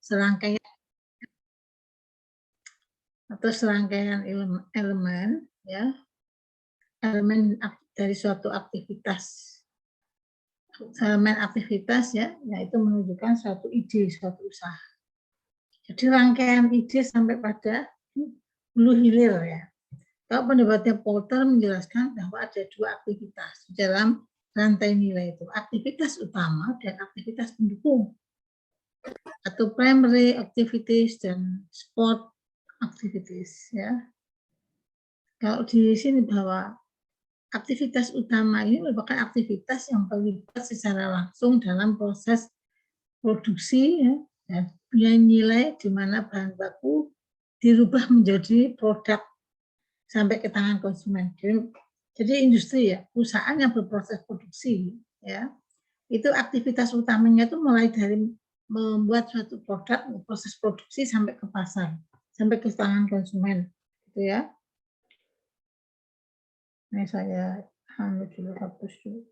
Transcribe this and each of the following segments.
serangkaian atau serangkaian elemen ya, elemen dari suatu aktivitas. Elemen aktivitas ya, yaitu menunjukkan suatu ide, suatu usaha. Jadi rangkaian ide sampai pada hulu hilir ya. Kalau pendapatnya Porter menjelaskan bahwa ada dua aktivitas dalam rantai nilai itu, aktivitas utama dan aktivitas pendukung, atau primary activities dan support activities ya. Kalau di sini bahwa aktivitas utama ini merupakan aktivitas yang terlibat secara langsung dalam proses produksi ya, dan punya nilai di mana bahan baku dirubah menjadi produk sampai ke tangan konsumen. Jadi industri ya, perusahaan yang berproses produksi ya, itu aktivitas utamanya itu mulai dari membuat suatu produk, proses produksi sampai ke pasar, sampai ke tangan konsumen, gitu ya. Ini saya dulu hapus dulu.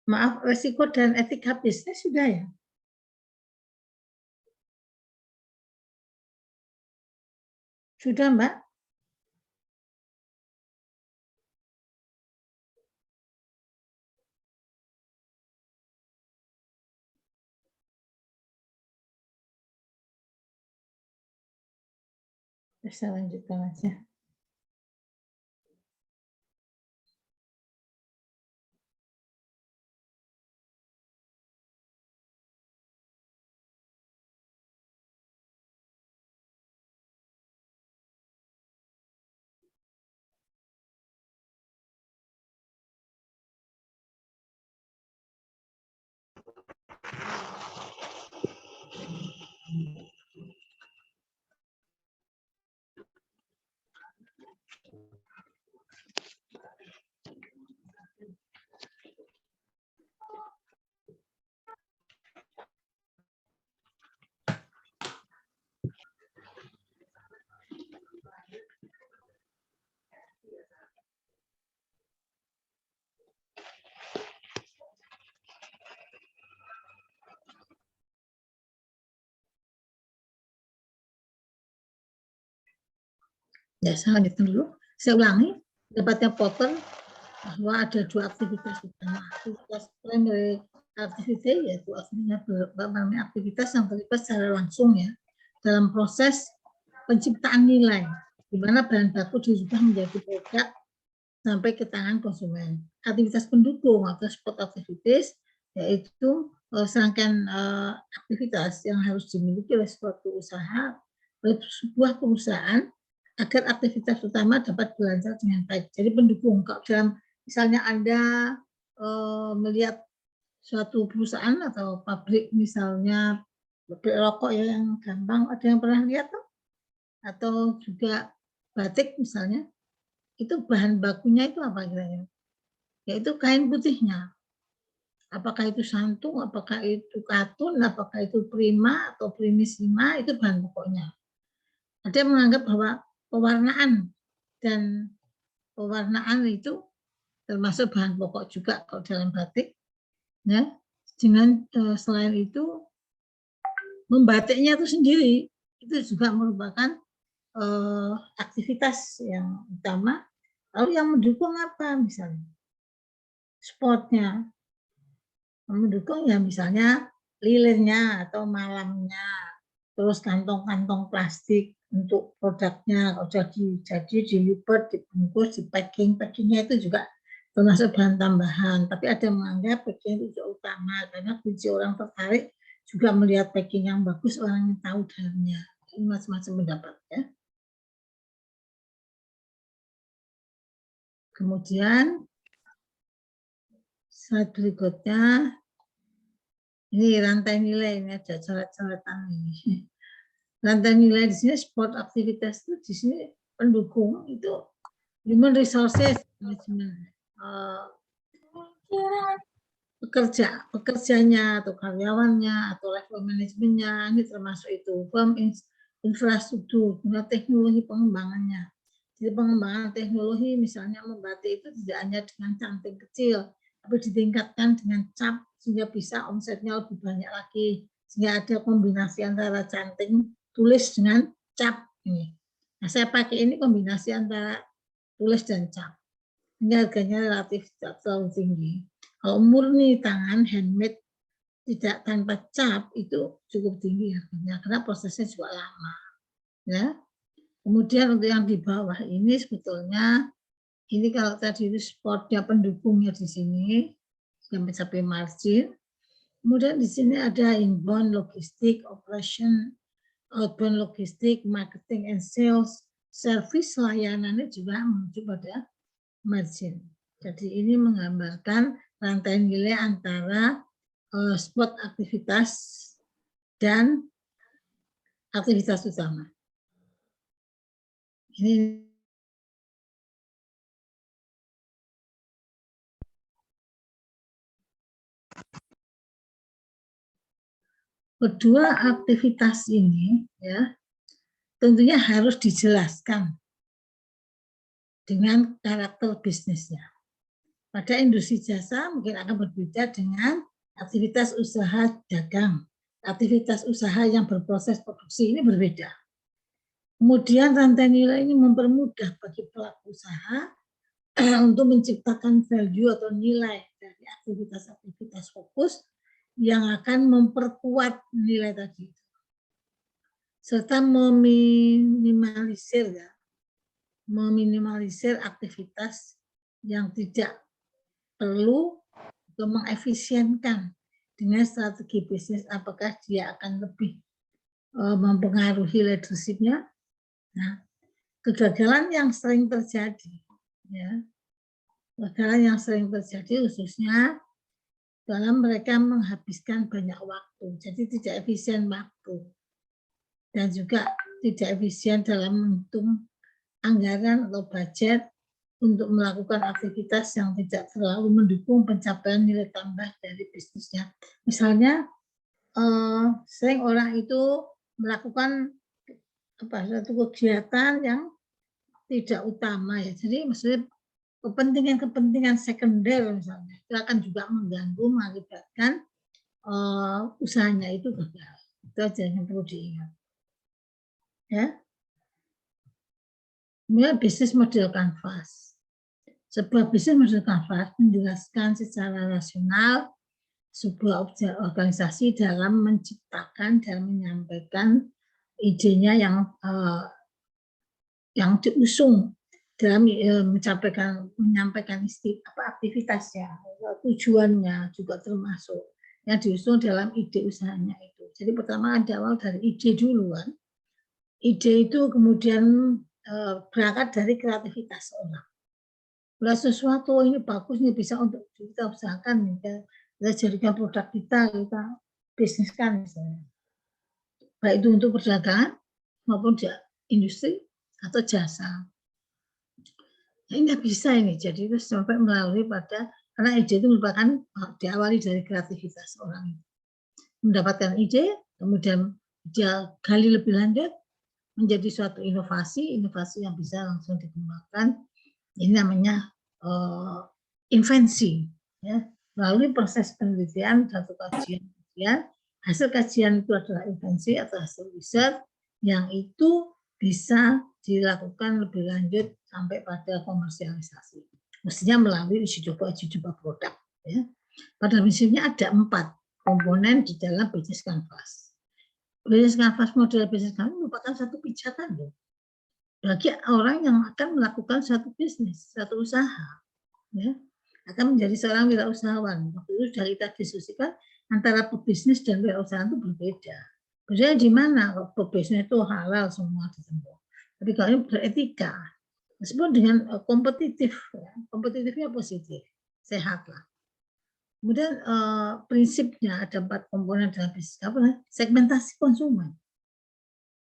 Maaf, resiko dan etika bisnis sudah ya? Sudah, Mbak? Bisa lanjutkan aja. Ya, saya lanjutkan dulu. Saya ulangi, pendapatnya Porter bahwa ada dua aktivitas utama. Aktivitas primary activity, yaitu aktivitas yang terlibat secara langsung ya dalam proses penciptaan nilai, di mana bahan baku dirubah menjadi produk sampai ke tangan konsumen. Aktivitas pendukung atau support activities, yaitu serangkaian aktivitas yang harus dimiliki oleh suatu usaha, oleh sebuah perusahaan, agar aktivitas utama dapat berlanjut dengan baik. Jadi pendukung, kalau dalam misalnya Anda melihat suatu perusahaan atau pabrik misalnya pabrik rokok ya yang gampang, ada yang pernah lihat tuh? Atau juga batik misalnya, itu bahan bakunya itu apa kira-kira? Yaitu kain putihnya. Apakah itu santung, apakah itu katun, apakah itu prima atau primisima, itu bahan pokoknya. Ada yang menganggap bahwa pewarnaan dan pewarnaan itu termasuk bahan pokok juga kalau dalam batik ya. Dengan selain itu membatiknya itu sendiri itu juga merupakan aktivitas yang utama. Lalu yang mendukung apa misalnya? Sportnya mendukung ya misalnya lilirnya atau malamnya, terus kantong-kantong plastik untuk produknya kalau jadi dilipat, dibungkus, di packingnya itu juga termasuk bahan tambahan. Tapi ada yang menganggap packing itu utama karena kunci orang tertarik juga melihat packing yang bagus, orang yang tahu dalamnya. Ini macam-macam pendapat ya. Kemudian Slide berikutnya, ini rantai nilai, ini ada coret-coretan ini. Rantai nilai di sini sport aktivitas itu di sini pendukung itu human resources management, pekerjanya atau karyawannya atau level manajemennya, ini termasuk itu firm infrastruktur, teknologi pengembangannya. Jadi pengembangan teknologi misalnya membatik itu tidak hanya dengan canting kecil, tapi ditingkatkan dengan cap sehingga bisa omsetnya lebih banyak lagi, sehingga ada kombinasi antara canting tulis dengan cap ini. Nah, saya pakai ini kombinasi antara tulis dan cap. Ini harganya relatif tidak terlalu tinggi. Kalau murni tangan handmade tidak tanpa cap itu cukup tinggi harganya karena prosesnya juga lama. Ya. Kemudian untuk yang di bawah ini sebetulnya ini kalau tadi itu sportnya pendukungnya di sini sampai margin. Kemudian di sini ada inbound logistik, operation, outbound logistik, marketing and sales, service layanannya juga menuju pada margin. Jadi ini menggambarkan rantai nilai antara spot aktivitas dan aktivitas utama. Ini kedua aktivitas ini ya tentunya harus dijelaskan dengan karakter bisnisnya. Pada industri jasa mungkin akan berbeda dengan aktivitas usaha dagang. Aktivitas usaha yang berproses produksi ini berbeda. Kemudian rantai nilai ini mempermudah bagi pelaku usaha untuk menciptakan value atau nilai dari aktivitas-aktivitas fokus yang akan memperkuat nilai tadi. Serta meminimalisir aktivitas yang tidak perlu untuk mengefisienkan dengan strategi bisnis, apakah dia akan lebih mempengaruhi leadership-nya. Nah, kegagalan yang sering terjadi, ya, kegagalan yang sering terjadi khususnya dalam mereka menghabiskan banyak waktu, jadi tidak efisien waktu dan juga tidak efisien dalam menghitung anggaran atau budget untuk melakukan aktivitas yang tidak terlalu mendukung pencapaian nilai tambah dari bisnisnya. Misalnya, sering orang itu melakukan suatu kegiatan yang tidak utama ya. Jadi maksudnya kepentingan sekunder misalnya itu akan juga mengganggu mengakibatkan usahanya itu gagal. Itu aja yang perlu diingat. Ya. Kemudian bisnis model kanvas. Sebuah bisnis model kanvas menjelaskan secara rasional sebuah organisasi dalam menciptakan dan menyampaikan idenya yang diusung dalam menyampaikan aktivitasnya, tujuannya juga termasuk yang diusung dalam ide usahanya itu. Jadi pertama ada awal dari ide dulu kan. Ide itu kemudian berangkat dari kreativitas orang. Bila sesuatu ini bagus nih bisa untuk kita usahakan, kita jadikan produk kita bisniskan misalnya. Baik itu untuk perdagangan maupun industri atau jasa. Nah, ini nggak bisa ini, jadi itu sampai melalui karena ide itu merupakan diawali dari kreativitas orang itu. Mendapatkan ide, kemudian dia gali lebih lanjut, menjadi suatu inovasi yang bisa langsung dikembangkan. Ini namanya invensi, ya. Melalui proses penelitian atau kajian, hasil kajian itu adalah invensi atau hasil riset yang itu bisa dilakukan lebih lanjut sampai pada komersialisasi. Mestinya melalui uji coba produk. Ya. Pada prinsipnya ada 4 komponen di dalam bisnis kanvas. Bisnis kanvas model bisnis kanvas merupakan satu pijakan loh bagi orang yang akan melakukan satu bisnis, satu usaha, ya, akan menjadi seorang wirausahawan. Waktu itu sudah kita diskusikan antara pebisnis dan wirausahaan itu berbeda. Bedanya di mana? Kalau pebisnis itu halal semua ditempuh. Tapi kalau ini beretika, meskipun dengan kompetitif, ya, kompetitifnya positif, sehat lah. Kemudian prinsipnya ada 4 komponen dalam bisnis, apa, segmentasi konsumen.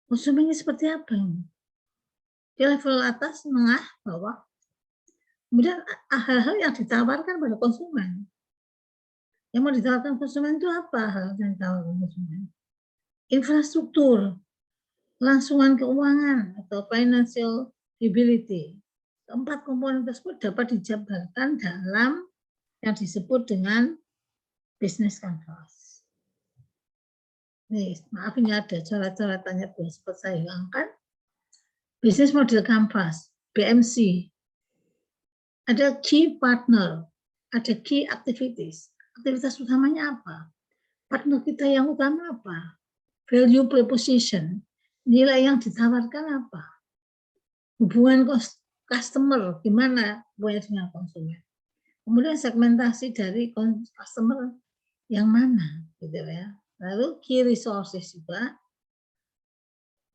Konsumennya seperti apa ini? Di level atas, menengah, bawah. Kemudian hal-hal yang ditawarkan pada konsumen. Yang mau ditawarkan konsumen itu apa hal yang ditawarkan konsumen? Infrastruktur, kelangsungan keuangan atau financial viability. Keempat komponen tersebut dapat dijabarkan dalam yang disebut dengan business canvas. Nih, maaf ini ada coret-coretannya belum sempat saya hilangkan. Business model canvas, BMC. Ada key partner, ada key activities. Aktivitas utamanya apa? Partner kita yang utama apa? Value proposition, nilai yang ditawarkan apa? Hubungan customer, gimana hubungannya dengan konsumen? Kemudian segmentasi dari customer yang mana, gitu ya. Lalu key resources juga,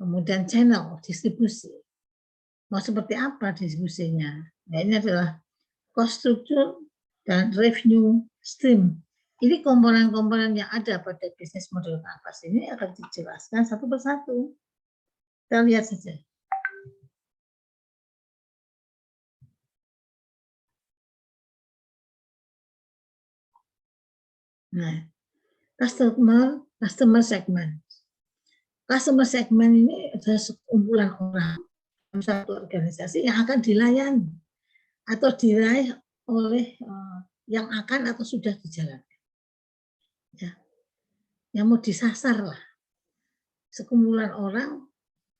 kemudian channel distribusi. Mau seperti apa distribusinya? Nah, ini adalah cost structure dan revenue stream. Ini komponen-komponen yang ada pada bisnis model canvas ini akan dijelaskan satu persatu. Kita lihat saja. Nah, customer segment. Customer segment ini adalah sekumpulan orang dalam satu organisasi yang akan dilayani atau diraih oleh yang akan atau sudah dijalankan. Ya. Yang mau disasar lah. Sekumpulan orang,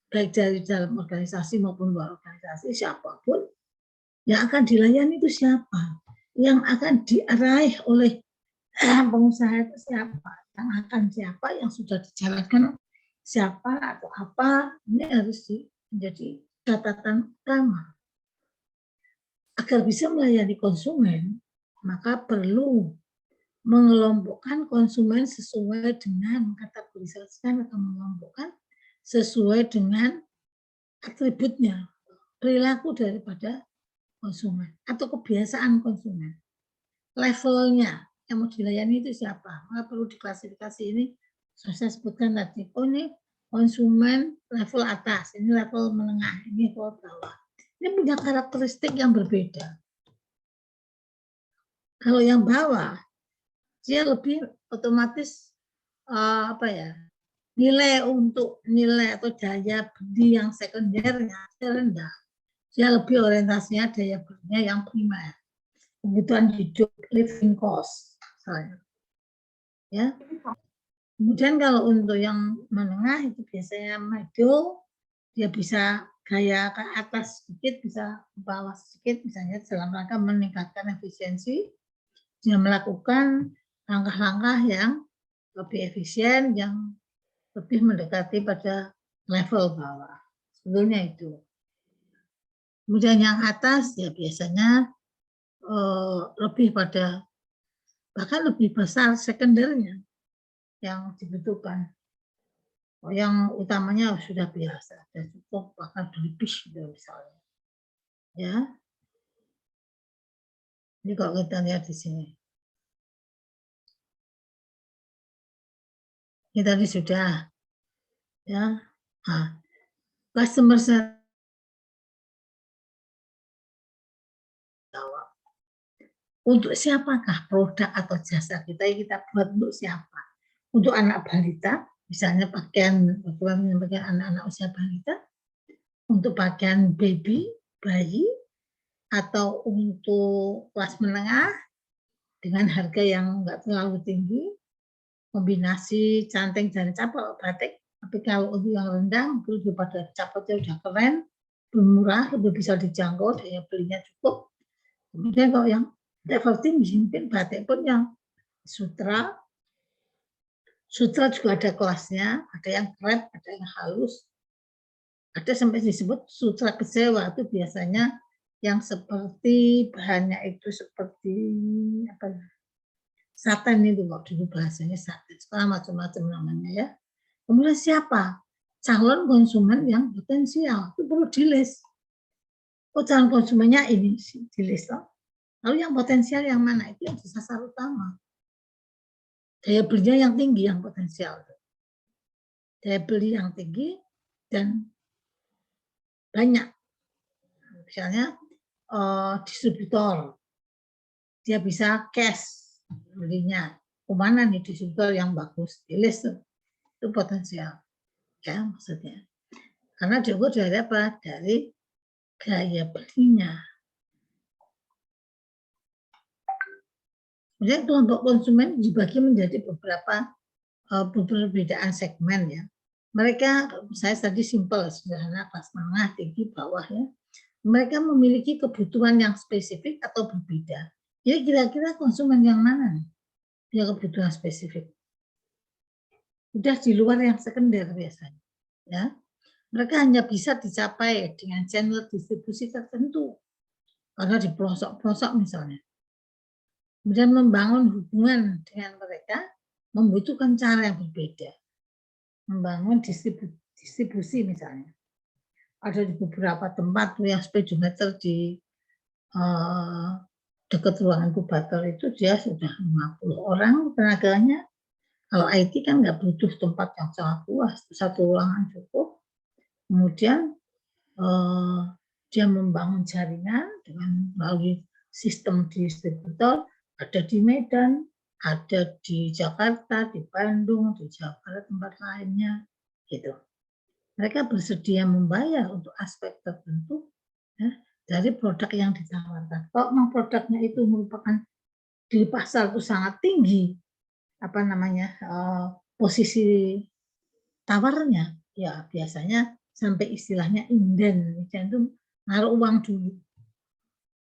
baik dari dalam organisasi maupun luar organisasi, siapapun, yang akan dilayani itu siapa? Yang akan diraih oleh pengusaha itu siapa? Yang akan siapa? Yang sudah dijalankan siapa atau apa? Ini harus menjadi catatan utama. Agar bisa melayani konsumen, maka perlu mengelompokkan konsumen sesuai dengan mengkategorisasikan atau mengelompokkan sesuai dengan atributnya, perilaku daripada konsumen atau kebiasaan konsumen. Levelnya yang mau dilayani itu siapa? Maka perlu diklasifikasi ini. Saya sebutkan tadi, oh ini konsumen level atas, ini level menengah, ini level bawah. Ini punya karakteristik yang berbeda. Kalau yang bawah, dia lebih otomatis nilai atau daya beli yang sekundernya rendah. Dia lebih orientasinya daya belinya yang primer. Kebutuhan hidup, living cost, misalnya. Ya. Kemudian kalau untuk yang menengah itu biasanya middle, dia bisa gaya ke atas sedikit, bisa ke bawah sedikit, misalnya dalam rangka meningkatkan efisiensi, dia melakukan langkah-langkah yang lebih efisien, yang lebih mendekati pada level bawah. Sebetulnya itu. Kemudian yang atas ya biasanya lebih pada bahkan lebih besar sekundernya yang dibutuhkan. Yang utamanya sudah biasa, sudah cukup bahkan berlebih gitu misalnya. Ya. Ini kalau kita lihat di sini. Ini tadi sudah ya. Nah, customer untuk siapakah produk atau jasa kita buat untuk siapa? Untuk anak balita, misalnya pakaian anak-anak usia balita, untuk pakaian baby, bayi, atau untuk kelas menengah dengan harga yang enggak terlalu tinggi, kombinasi canting dan capel batik. Tapi kalau untuk yang rendah, lebih pada capelnya udah keren, lebih murah, lebih bisa dijangkau, daya belinya cukup. Kemudian kalau yang level tinggi, mungkin batik pun yang sutra juga ada kelasnya, ada yang keren, ada yang halus, ada sampai disebut sutra kecewa, itu biasanya yang seperti bahannya itu seperti apa? Satin itu kok dulu bahasanya satin, sekarang macam-macam namanya ya. Kemudian siapa? Calon konsumen yang potensial, itu perlu di list. Oh calon konsumennya ini di list loh. Lalu yang potensial yang mana? Itu yang disasar utama. Daya belinya yang tinggi, yang potensial. Daya beli yang tinggi dan banyak. Misalnya distributor, dia bisa cash belinya. Kemana nih distributor yang bagus? Di list itu potensial, ya maksudnya. Karena diukur dari apa? Dari gaya belinya. Kemudian kelompok konsumen dibagi menjadi beberapa perbedaan segmen ya. Mereka, saya tadi simpel, sederhana, kelas menengah, tinggi, bawah ya. Mereka memiliki kebutuhan yang spesifik atau berbeda. Jadi kira-kira konsumen yang mana nih? Dia kebutuhan spesifik. Udah di luar yang sekunder biasanya. Ya. Mereka hanya bisa dicapai dengan channel distribusi tertentu. Karena di pelosok-pelosok misalnya. Kemudian membangun hubungan dengan mereka membutuhkan cara yang berbeda. Membangun distribusi misalnya. Ada di beberapa tempat yang speedometer di dekat ruangan inkubator itu dia sudah 50 orang tenaganya. Kalau IT kan nggak butuh tempat yang sangat luas, satu ruangan cukup. Kemudian dia membangun jaringan dengan melalui sistem distributor, ada di Medan, ada di Jakarta, di Bandung, di Jawa Barat, tempat lainnya, gitu. Mereka bersedia membayar untuk aspek tertentu ya, dari produk yang ditawarkan. Kalau memang produknya itu merupakan di pasar itu sangat tinggi, apa namanya posisi tawarnya, ya biasanya sampai istilahnya inden itu naruh uang dulu,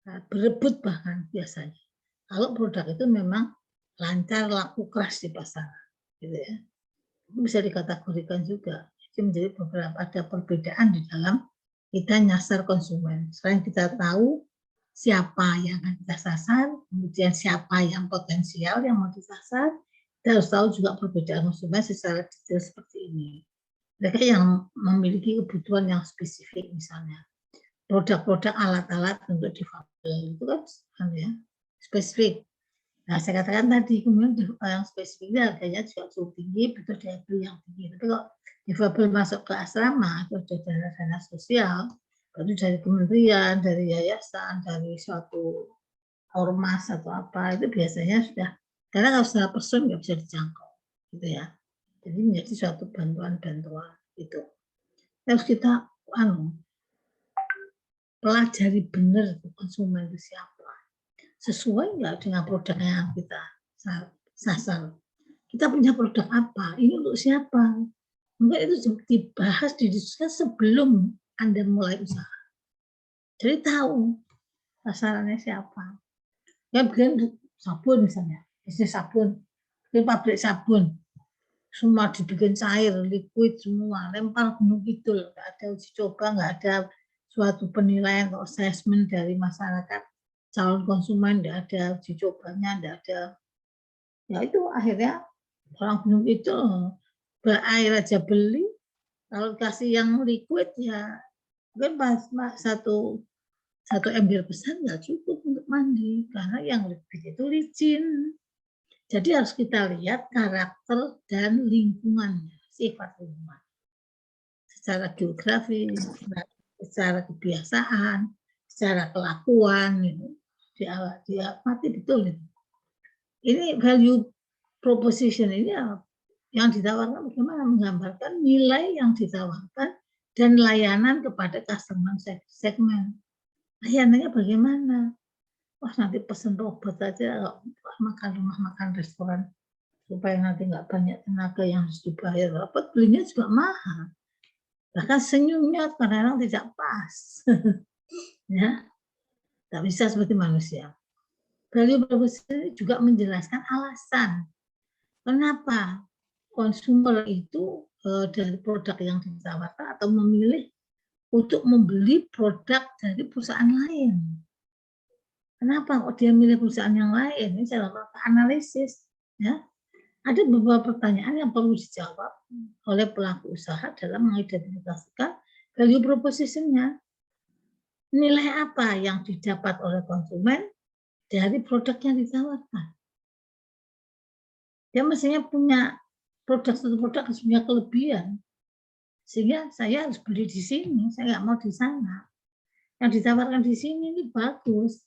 nah, berebut bahkan biasanya. Kalau produk itu memang lancar laku keras di pasar, gitu ya. Itu bisa dikategorikan juga. Jadi menjadi beberapa ada perbedaan di dalam kita nyasar konsumen. Selain kita tahu siapa yang akan kita sasar, kemudian siapa yang potensial yang mau disasar, kita harus tahu juga perbedaan konsumen secara detail seperti ini. Mereka yang memiliki kebutuhan yang spesifik misalnya. Produk-produk alat-alat untuk difabel itu kan ya spesifik. Nah, saya katakan tadi, kemudian yang spesifik harganya juga cukup tinggi, butuh daya beli yang tinggi. Tapi kalau difabel masuk ke asrama, atau ada dana-dana sosial, itu dari kementerian, dari yayasan, dari suatu ormas atau apa, itu biasanya sudah, karena kalau secara person nggak bisa dijangkau, gitu ya. Jadi menjadi suatu bantuan-bantuan itu. Terus kita pelajari benar konsumen itu siapa, sesuai nggak dengan produknya yang kita sasar. Kita punya produk apa, ini untuk siapa, mungkin itu dibahas, didiskusikan sebelum Anda mulai usaha. Jadi tahu sasarannya siapa. Ya bikin sabun misalnya, bisnis sabun, bikin pabrik sabun, semua dibikin cair, liquid semua, lempar gunung kidul, nggak ada uji coba, nggak ada suatu penilaian atau assessment dari masyarakat, calon konsumen, nggak ada uji cobanya, nggak ada. Ya itu akhirnya orang gunung itu berair aja beli, kalau kasih yang liquid ya mungkin satu ember besar nggak cukup untuk mandi, karena yang liquid itu licin. Jadi harus kita lihat karakter dan lingkungannya, sifat lingkungan. Secara geografis, secara kebiasaan, secara kelakuan, dia mati betul. Ini value proposition ini yang ditawarkan bagaimana, menggambarkan nilai yang ditawarkan dan layanan kepada customer segmen. Layanannya bagaimana? Wah nanti pesen robot aja, makan rumah makan restoran, supaya nanti nggak banyak tenaga yang harus dibayar. Robot belinya juga mahal. Bahkan senyumnya kadang-kadang tidak pas. Ya, tak bisa seperti manusia. Value proposition juga menjelaskan alasan kenapa konsumer itu dari produk yang ditawarkan atau memilih untuk membeli produk dari perusahaan lain. Kenapa kok dia milih perusahaan yang lain? Ini cara analisis. Ya. Ada beberapa pertanyaan yang perlu dijawab oleh pelaku usaha dalam mengidentifikasikan value proposition-nya. Nilai apa yang didapat oleh konsumen dari produk yang ditawarkan? Dia mestinya punya satu produk harus punya kelebihan. Sehingga saya harus beli di sini, saya nggak mau di sana. Yang ditawarkan di sini ini bagus,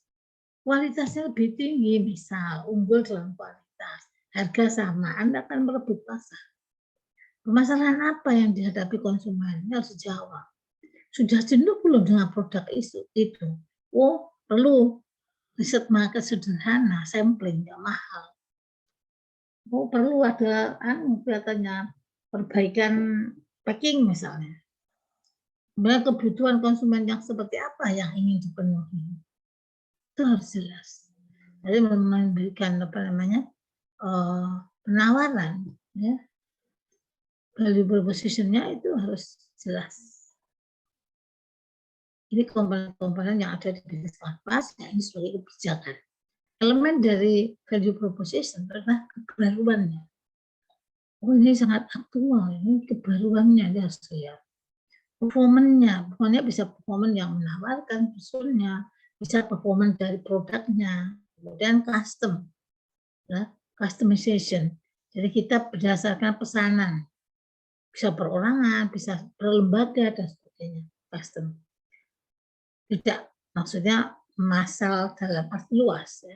kualitasnya lebih tinggi, misal unggul dalam kualitas, harga sama, Anda akan merebut pasar. Permasalahan apa yang dihadapi konsumen? Ini harus dijawab. Sudah jenuh belum dengan produk itu? Oh, perlu riset market sederhana, sampling, nggak mahal. Oh, perlu ada kelihatannya perbaikan packing misalnya. Kemudian kebutuhan konsumen yang seperti apa yang ingin dipenuhi? Itu harus jelas. Jadi memberikan penawaran, ya, value proposition-nya itu harus jelas. Ini komponen-komponen yang ada di bisnis kanvas, ya, ini sebagai kebijakan. Elemen dari value proposition adalah kebaruannya. Oh, ini sangat aktual, ini kebaruannya dia harus lihat. Performanya bisa performan yang menawarkan usulnya, bisa performan dari produknya, kemudian custom, ya, customization. Jadi kita berdasarkan pesanan, bisa perorangan, bisa per lembaga dan sebagainya, custom. Tidak, maksudnya massal dalam arti luas, ya,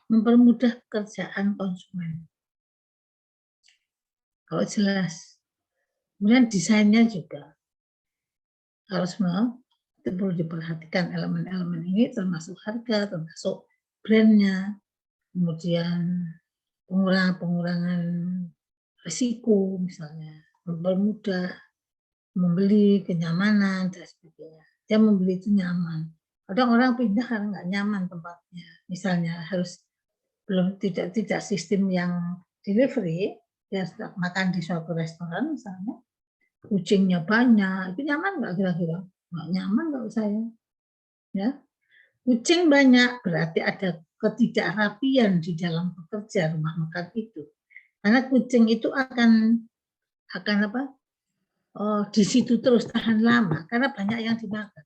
mempermudah pekerjaan konsumen. Kalau jelas, kemudian desainnya juga harus itu perlu diperhatikan elemen-elemen ini, termasuk harga, termasuk brandnya, kemudian pengurangan risiko misalnya, mempermudah membeli, kenyamanan dan sebagainya. Dia membeli itu nyaman. Kadang orang pindah karena nggak nyaman tempatnya, misalnya harus tidak sistem yang delivery, dia makan di suatu restoran misalnya, kucingnya banyak, itu nyaman nggak kira-kira? Nggak nyaman kalau saya. Ya, kucing banyak berarti ada ketidakrapian di dalam bekerja rumah makan itu. Karena kucing itu akan apa? Oh, di situ terus tahan lama karena banyak yang dimakan.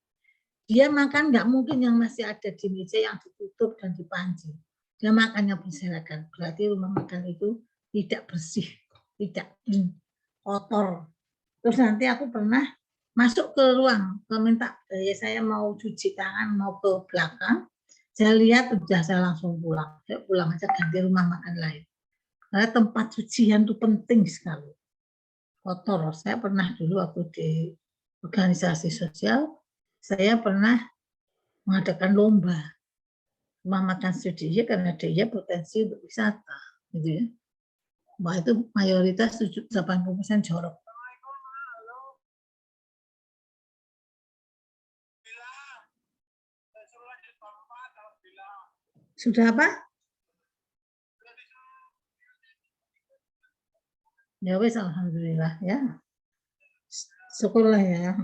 Dia makan nggak mungkin yang masih ada di meja yang ditutup dan dipanci. Dia makannya berserakan. Berarti rumah makan itu tidak bersih, tidak clean, kotor. Terus nanti aku pernah masuk ke ruang, minta saya mau cuci tangan, mau ke belakang. Saya lihat sudah saya langsung pulang. Saya pulang aja ganti rumah makan lain. Karena tempat cucian itu penting sekali. Kotor. Saya pernah dulu waktu di organisasi sosial, saya pernah mengadakan lomba rumah makan studi karena dia potensi untuk wisata, gitu ya. Wah, itu mayoritas 80% jorok. Sudah apa? Ya wes, alhamdulillah ya. Syukurlah ya.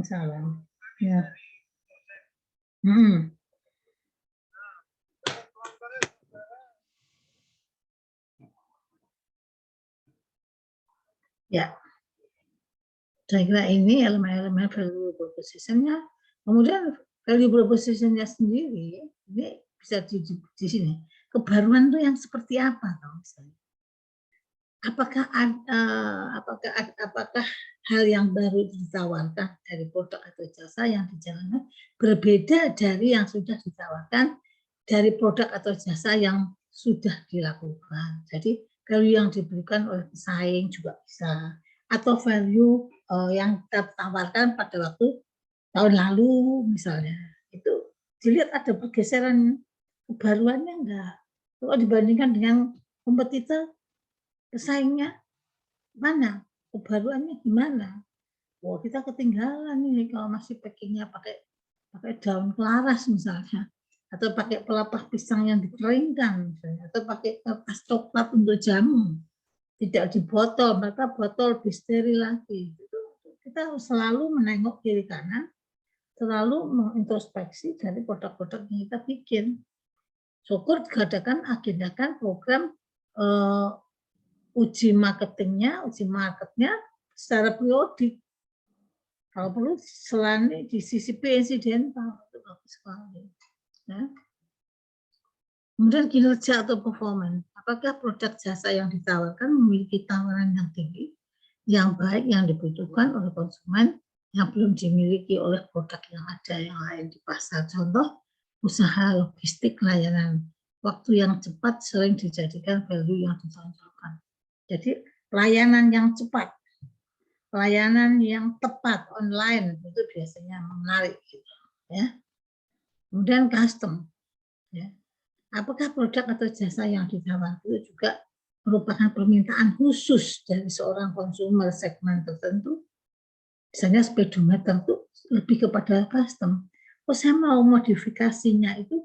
Salam. Ya. Ya. Saya kira ini elemen-elemen value proposition-nya. Kemudian value proposition-nya sendiri ini bisa di sini. Kebaruan itu yang seperti apa, misalnya? Apakah hal yang baru ditawarkan dari produk atau jasa yang dijalankan berbeda dari yang sudah ditawarkan dari produk atau jasa yang sudah dilakukan. Jadi value yang diberikan oleh pesaing juga bisa, atau value yang kita tawarkan pada waktu tahun lalu misalnya, itu dilihat ada pergeseran kebaruannya enggak. Kalau dibandingkan dengan kompetitor, pesaingnya mana, kebaruannya gimana? Wah, kita ketinggalan nih kalau masih packingnya pakai daun kelaras misalnya, atau pakai pelepah pisang yang dikeringkan misalnya, atau pakai kertas coklat untuk jamu, tidak di botol, maka botol lebih steril lagi. Itu kita harus selalu menengok kiri kanan, selalu mengintrospeksi dari produk-produk yang kita bikin. Syukur agendakan program uji marketingnya, uji marketnya secara periodik. Kalau perlu selain di sisi insidental, itu bagus sekali. Ya. Kemudian kinerja atau performance. Apakah produk jasa yang ditawarkan memiliki tawaran yang tinggi, yang baik, yang dibutuhkan oleh konsumen, yang belum dimiliki oleh produk yang ada yang lain di pasar. Contoh, usaha logistik layanan. Waktu yang cepat sering dijadikan value yang ditonjolkan. Jadi layanan yang cepat, layanan yang tepat online itu biasanya menarik gitu, ya. Kemudian custom, ya. Apakah produk atau jasa yang ditawarkan itu juga merupakan permintaan khusus dari seorang konsumer segmen tertentu? Misalnya speedometer itu lebih kepada custom. Oh, saya mau modifikasinya itu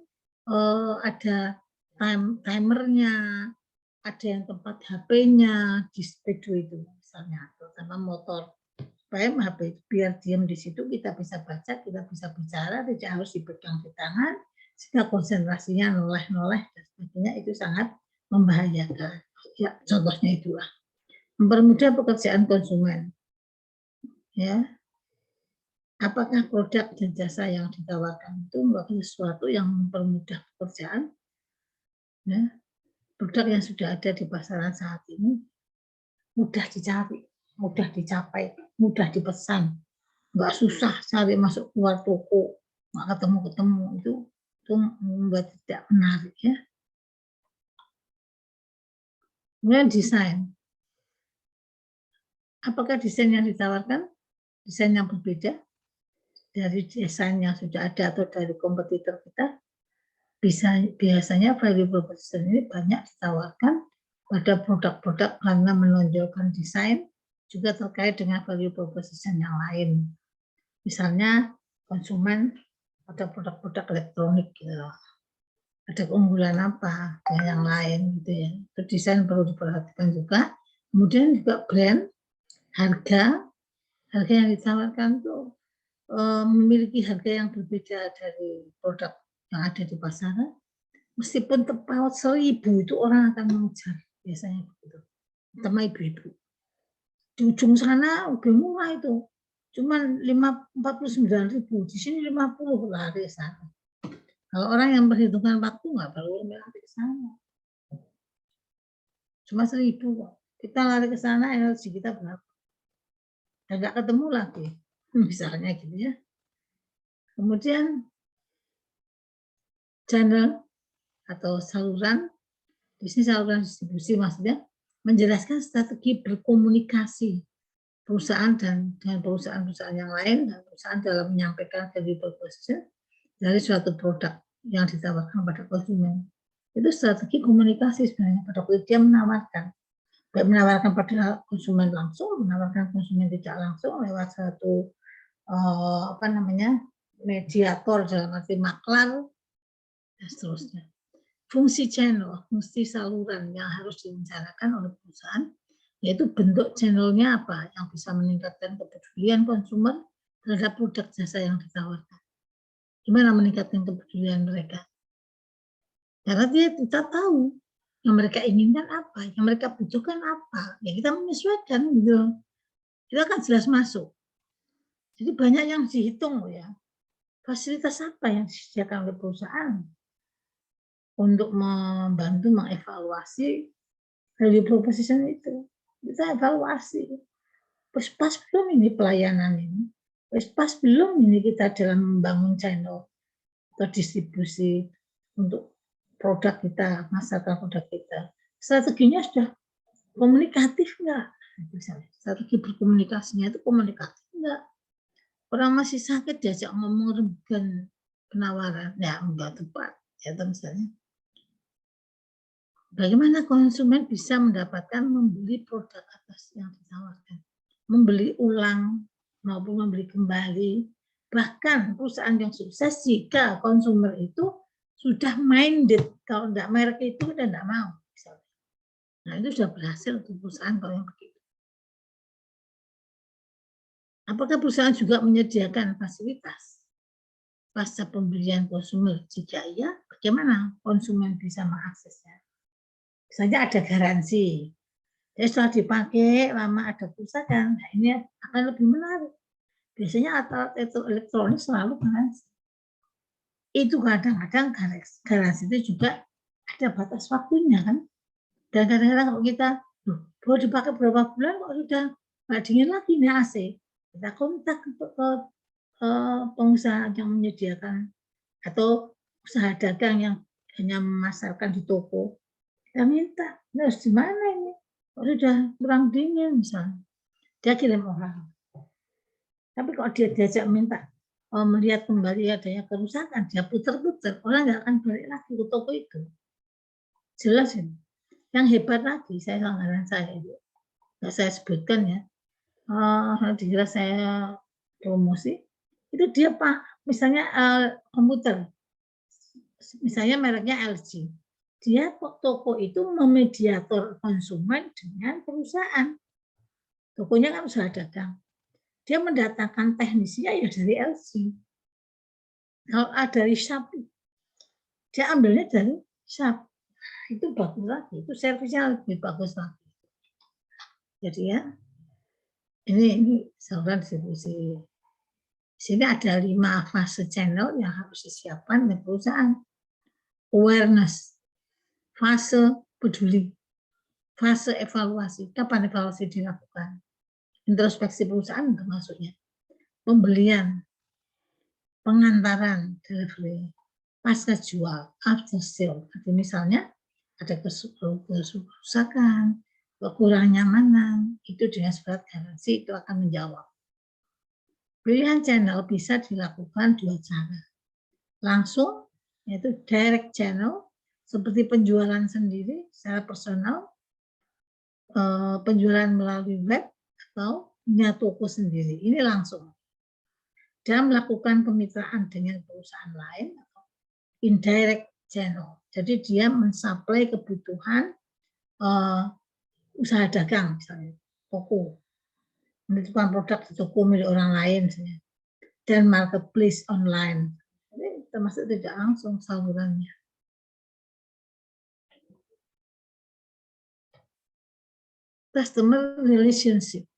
ada timernya, ada yang tempat HP-nya di speedo itu misalnya, terutama motor. Supaya HP itu biar diam di situ, kita bisa baca, kita bisa bicara, tidak harus dipegang di tangan, sehingga konsentrasinya noleh-noleh dan sebagainya, itu sangat membahayakan. Ya, contohnya itulah. Mempermudah pekerjaan konsumen. Ya, apakah produk dan jasa yang ditawarkan itu merupakan sesuatu yang mempermudah pekerjaan? Ya, produk yang sudah ada di pasaran saat ini mudah dicari, mudah dicapai, mudah dipesan, nggak susah cari masuk keluar toko, nggak ketemu itu membuat tidak menarik, ya. Kemudian desain. Apakah desain yang ditawarkan desain yang berbeda dari desain yang sudah ada atau dari kompetitor kita? Biasanya value proposition ini banyak ditawarkan pada produk-produk karena menonjolkan desain, juga terkait dengan value proposition yang lain. Misalnya konsumen ada produk-produk elektronik gitu loh. Ada keunggulan apa dengan yang lain gitu ya. Itu desain perlu diperhatikan juga. Kemudian juga brand, harga yang ditawarkan tuh memiliki harga yang berbeda dari produk yang ada di pasaran. Meskipun terpaut 1.000 itu orang akan mengejar biasanya begitu. Terutama ibu-ibu. Di ujung sana udah murah itu. Cuman 49.000, di sini 50 lari ke sana. Kalau orang yang perhitungan waktu nggak perlu lari ke sana. Cuma 1.000 kok. Kita lari ke sana, energi kita berapa? Dan nggak ketemu lagi. Misalnya gitu ya. Kemudian channel atau saluran, di sini saluran distribusi maksudnya, menjelaskan strategi berkomunikasi perusahaan dan dengan perusahaan-perusahaan yang lain dan perusahaan dalam menyampaikan value proposition dari suatu produk yang ditawarkan pada konsumen. Itu strategi komunikasi sebenarnya. Pada waktu dia menawarkan, baik menawarkan pada konsumen langsung, menawarkan konsumen tidak langsung lewat satu mediator dalam arti maklar dan seterusnya. Fungsi channel, fungsi saluran yang harus direncanakan oleh perusahaan, yaitu bentuk channelnya apa yang bisa meningkatkan kepedulian konsumen terhadap produk jasa yang ditawarkan. Gimana meningkatkan kepedulian mereka? Karena kita tahu yang mereka inginkan apa, yang mereka butuhkan apa, ya kita menyesuaikan gitu. Kita akan jelas masuk. Jadi banyak yang dihitung ya. Fasilitas apa yang disediakan oleh perusahaan untuk membantu mengevaluasi value proposition itu. Kita evaluasi. Pas belum ini pelayanan ini? Pas belum ini kita dalam membangun channel atau distribusi untuk produk kita, masarkan produk kita. Strateginya sudah komunikatif enggak? Strategi berkomunikasinya itu komunikatif enggak? Orang masih sakit diajak ngomong rebukan penawaran, ya enggak tepat. Ya misalnya. Bagaimana konsumen bisa mendapatkan membeli produk atas yang ditawarkan? Membeli ulang maupun membeli kembali. Bahkan perusahaan yang sukses jika konsumer itu sudah minded, kalau enggak merek itu dan enggak mau. Nah itu sudah berhasil untuk perusahaan kalau yang begitu. Apakah perusahaan juga menyediakan fasilitas pasca pembelian konsumer? Jika iya, bagaimana konsumen bisa mengaksesnya? Misalnya ada garansi. Jadi setelah dipakai lama ada kerusakan, nah ini akan lebih menarik. Biasanya alat elektronik selalu garansi. Itu kadang-kadang garansi itu juga ada batas waktunya kan. Dan kadang-kadang kalau kita baru dipakai berapa bulan kok sudah nggak dingin lagi nih AC. Kita kontak ke pengusaha yang menyediakan atau usaha dagang yang hanya memasarkan di toko. Kita minta, ini harus di mana ini? Kok sudah kurang dingin misalnya. Dia kirim orang. Tapi kalau dia diajak minta melihat kembali adanya kerusakan, dia putar-putar, orang nggak akan balik lagi ke toko itu. Jelas ini. Yang hebat lagi, saya langganan saya, nggak saya sebutkan ya, dikira saya promosi, itu dia Pak, misalnya komputer, misalnya mereknya LG, dia toko itu memediator konsumen dengan perusahaan, tokonya kan usaha dagang, dia mendatangkan teknisi ya dari LG, kalau dari Shopee, dia ambilnya dari Shopee, itu bagus lagi, itu servisnya lebih bagus lagi. Jadi ya, ini saluran distribusi. Di sini ada 5 fase channel yang harus disiapkan oleh perusahaan. Awareness, fase peduli, fase evaluasi. Kapan evaluasi dilakukan? Introspeksi perusahaan termasuknya. Pembelian, pengantaran, delivery, pasca jual, after sale. Jadi misalnya ada kerusakan, kekurangan nyamanan, itu dengan surat garansi itu akan menjawab. Pilihan channel bisa dilakukan 2 cara. Langsung, yaitu direct channel, seperti penjualan sendiri secara personal, penjualan melalui web, atau punya toko sendiri. Ini langsung. Dan melakukan kemitraan dengan perusahaan lain, indirect channel. Jadi dia mensuplai kebutuhan usaha dagang, misalnya toko, menitipkan produk di toko milik orang lain, misalnya, dan marketplace online. Ini termasuk tidak langsung salurannya. Customer relationship.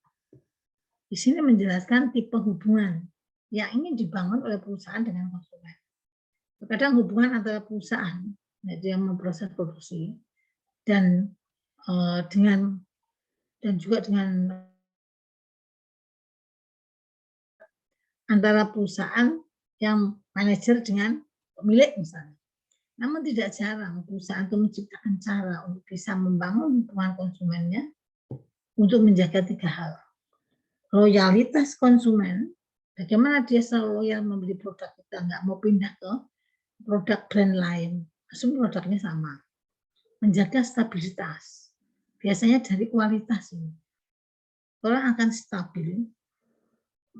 Di sini menjelaskan tipe hubungan yang ingin dibangun oleh perusahaan dengan konsumen. Terkadang hubungan antara perusahaan yang memproses produksi dan juga dengan antara perusahaan yang manajer dengan pemilik misalnya. Namun tidak jarang perusahaan itu menciptakan cara untuk bisa membangun hubungan konsumennya untuk menjaga 3 hal. Loyalitas konsumen, bagaimana dia selalu loyal membeli produk kita, nggak mau pindah ke produk brand lain, semua produknya sama. Menjaga stabilitas, biasanya dari kualitas ini. Orang akan stabil,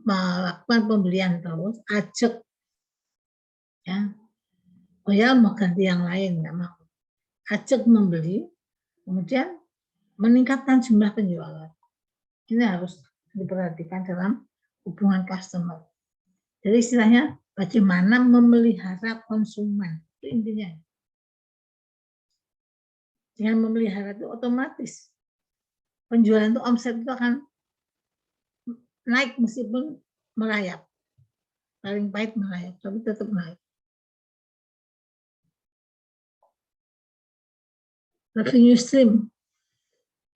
melakukan pembelian terus, ajak, ya, loyal mau ganti yang lain, nggak mau. Ajak membeli, kemudian meningkatkan jumlah penjualan. Ini harus diperhatikan dalam hubungan customer. Jadi istilahnya bagaimana memelihara konsumen, itu intinya. Dengan memelihara itu otomatis penjualan itu omset itu akan naik meskipun merayap. Paling pahit merayap, tapi tetap naik. Revenue stream.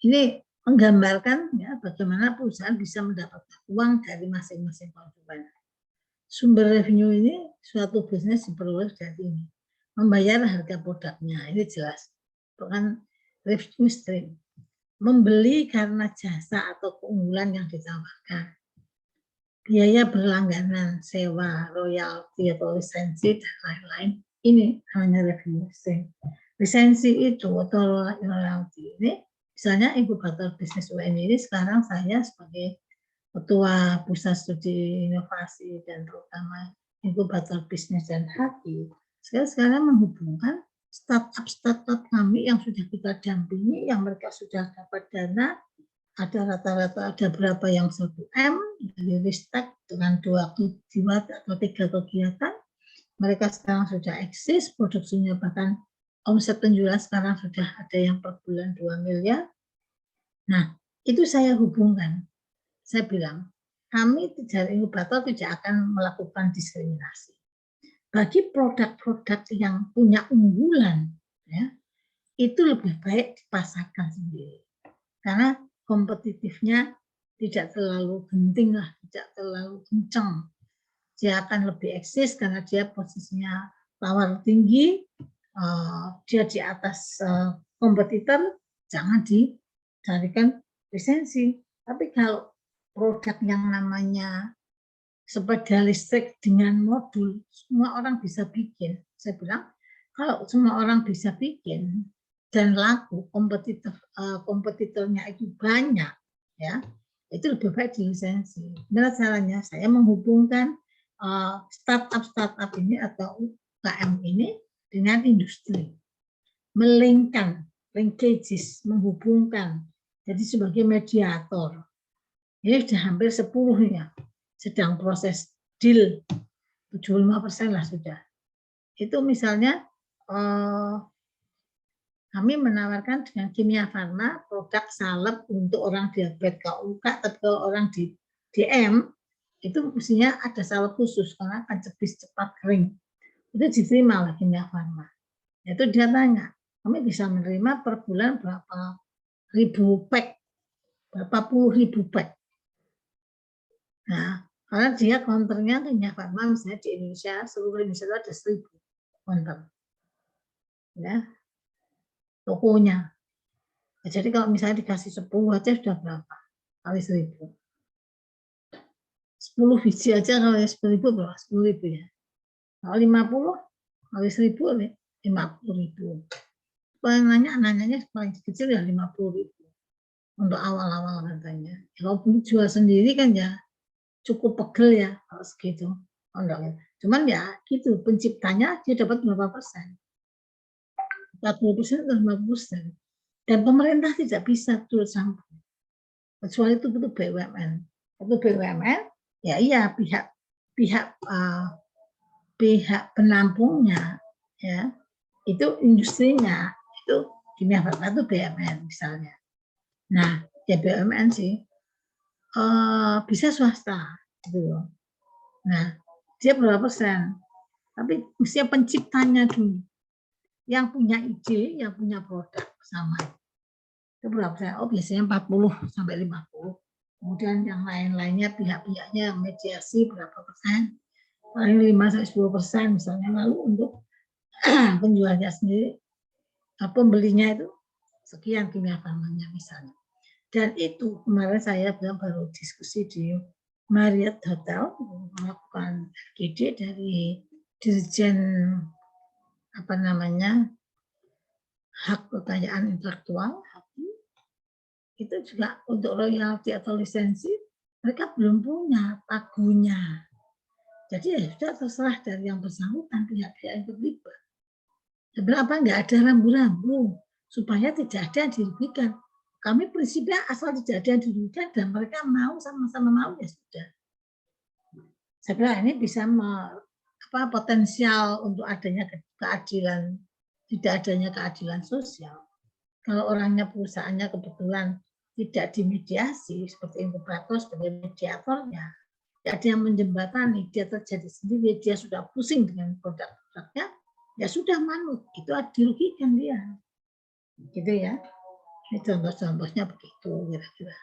Ini menggambarkan ya bagaimana perusahaan bisa mendapatkan uang dari masing-masing konsumen. Sumber revenue ini suatu bisnis diperoleh dari ini. Membayar harga produknya, ini jelas. Bukan revenue stream. Membeli karena jasa atau keunggulan yang ditawarkan. Biaya berlangganan, sewa, royalti atau lisensi, dan lain-lain. Ini namanya revenue stream. Lisensi itu atau royalti ini, misalnya inkubator bisnis UN ini sekarang saya sebagai Ketua Pusat Studi Inovasi dan terutama inkubator bisnis dan HAKI, saya sekarang menghubungkan startup kami yang sudah kita dampingi, yang mereka sudah dapat dana, ada rata-rata ada berapa yang 1M, dari Ristek dengan 2 atau 3 kegiatan, mereka sekarang sudah eksis, produksinya bahkan omset penjualan sekarang sudah ada yang per bulan 2 miliar. Nah, itu saya hubungkan. Saya bilang, kami dari inkubator tidak akan melakukan diskriminasi. Bagi produk-produk yang punya unggulan, ya, itu lebih baik dipasarkan sendiri. Karena kompetitifnya tidak terlalu genting lah, tidak terlalu kencang. Dia akan lebih eksis karena dia posisinya tawar tinggi, dia di atas kompetitor, jangan dicarikan lisensi. Tapi kalau produk yang namanya sepeda listrik dengan modul, semua orang bisa bikin. Saya bilang, kalau semua orang bisa bikin dan laku, kompetitornya itu banyak, ya, itu lebih baik di lisensi. Gimana caranya? Saya menghubungkan startup ini atau UKM ini dengan industri, melingkan, linkages, menghubungkan, jadi sebagai mediator. Ini sudah hampir 10 ya, sedang proses deal 75% lah sudah. Itu misalnya kami menawarkan dengan Kimia Farma produk salep untuk orang diabetes KUK, tapi kalau orang di DM itu mestinya ada salep khusus karena akan cepat kering. Itu diterima oleh Kimia Farma. Itu dia tanya, kami bisa menerima per bulan berapa ribu pack, berapa puluh ribu pack. Nah, karena dia counternya Kimia Farma misalnya di Indonesia, seluruh Indonesia ada 1000 counter. Ya, tokonya. Jadi kalau misalnya dikasih 10 aja sudah berapa? Kali 1000. 10 biji aja kali 10.000 berapa? 10.000 ya. Kalau 50 kali 1000 50.000. Kalau nanyanya paling kecil ya 50.000 untuk awal-awal katanya. Kalau jual sendiri kan ya cukup pegel ya kalau segitu. Cuman ya gitu, penciptanya dia dapat berapa persen? 40% atau 50%. Dan pemerintah tidak bisa turut campur. Kecuali itu butuh BUMN. Itu BUMN, ya iya pihak penampungnya, ya itu industrinya, itu Kimia Farma itu BUMN misalnya. Nah, ya BUMN sih bisa swasta, gitu. Nah, dia berapa persen? Tapi mestinya penciptanya dulu, yang punya ide, yang punya produk sama. Itu berapa persen? Oh, biasanya 40-50. Kemudian yang lain-lainnya pihak-pihaknya mediasi berapa persen? Paling 5-10% misalnya. Lalu untuk penjualnya sendiri, pembelinya itu sekian Kimia Farmanya misalnya. Dan itu kemarin saya baru diskusi di Marriott Hotel, melakukan GD dari Dirjen hak kekayaan intelektual, itu juga untuk royalti atau lisensi mereka belum punya pagunya. Jadi ya sudah terserah dari yang bersangkutan, pihak-pihak yang terlibat. Berapa nggak ada rambu-rambu supaya tidak ada yang dirugikan. Kami prinsipnya asal tidak ada yang dirugikan dan mereka mau sama-sama mau ya sudah. Saya bilang ini bisa potensial untuk adanya keadilan, tidak adanya keadilan sosial. Kalau orangnya perusahaannya kebetulan tidak dimediasi seperti inkubator, sebagai mediatornya, tidak ada yang menjembatani, dia terjadi sendiri, dia sudah pusing dengan produk-produknya, ya sudah manut, itu dirugikan dia. Gitu ya. Ini contoh-contohnya begitu kira-kira.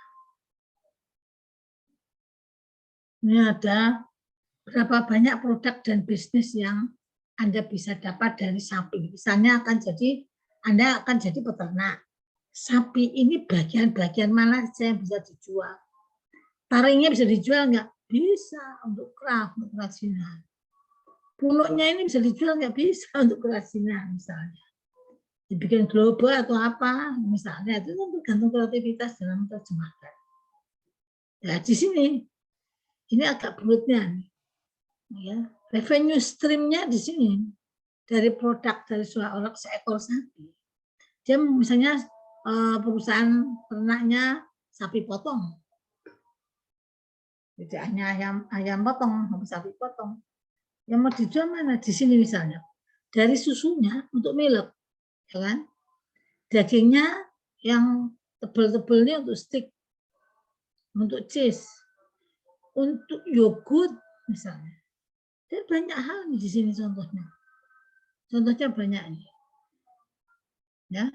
Ini ada berapa banyak produk dan bisnis yang Anda bisa dapat dari sapi. Misalnya Anda akan jadi peternak. Sapi ini bagian-bagian mana saja yang bisa dijual. Taringnya bisa dijual nggak? Bisa untuk craft, untuk kerajinan. Punuknya ini bisa dijual nggak? Bisa untuk kerajinan misalnya. Dibikin global atau apa misalnya, itu kan tergantung kreativitas dalam terjemahkan. Ya di sini ini agak berutnya, ya revenue streamnya di sini dari produk dari seekor sapi. Dia misalnya perusahaan ternaknya sapi potong, tidak hanya ayam potong, sapi potong. Yang mau dijual mana? Di sini misalnya dari susunya untuk milk, ya kan? Dagingnya yang tebal-tebalnya untuk steak, untuk cheese, untuk yogurt misalnya. Dan banyak hal di sini contohnya. Contohnya banyak nih. Ya.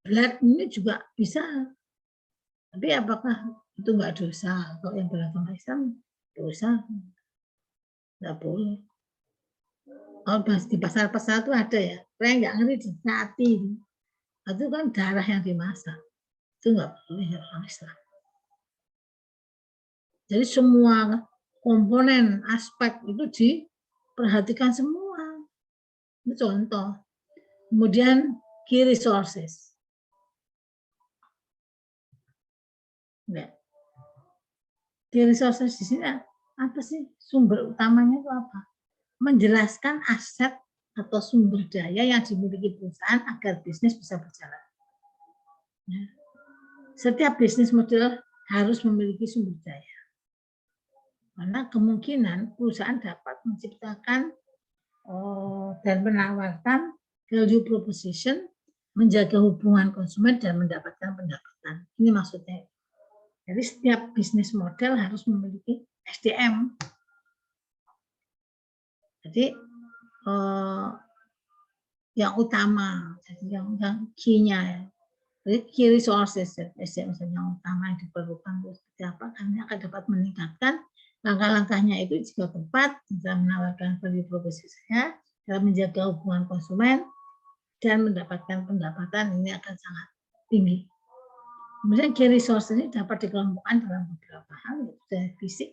Blood ini juga bisa, tapi apakah itu nggak dosa? Kalau yang beragama Islam dosa, nggak boleh. Kalau di pasar-pasar itu ada ya, saya nggak ngerti hati itu kan darah yang dimasak, itu nggak boleh ya orang Islam. Jadi semua komponen aspek itu diperhatikan semua. Ini contoh. Kemudian key resources. Ya. Key resources di sini apa sih? Sumber utamanya itu apa? Menjelaskan aset atau sumber daya yang dimiliki perusahaan agar bisnis bisa berjalan. Ya. Setiap bisnis model harus memiliki sumber daya. Karena kemungkinan perusahaan dapat menciptakan dan menawarkan value proposition, menjaga hubungan konsumen dan mendapatkan pendapatan. Ini maksudnya. Jadi setiap bisnis model harus memiliki SDM. Jadi yang utama, jadi yang key-nya, jadi key resources, SDM yang utama yang diperlukan seperti apa, karena akan dapat meningkatkan langkah-langkahnya itu jika tepat, bisa menawarkan value proposition-nya, dalam menjaga hubungan konsumen, dan mendapatkan pendapatan ini akan sangat tinggi. Kemudian key resource ini dapat dikelompokkan dalam beberapa hal, yaitu dari fisik,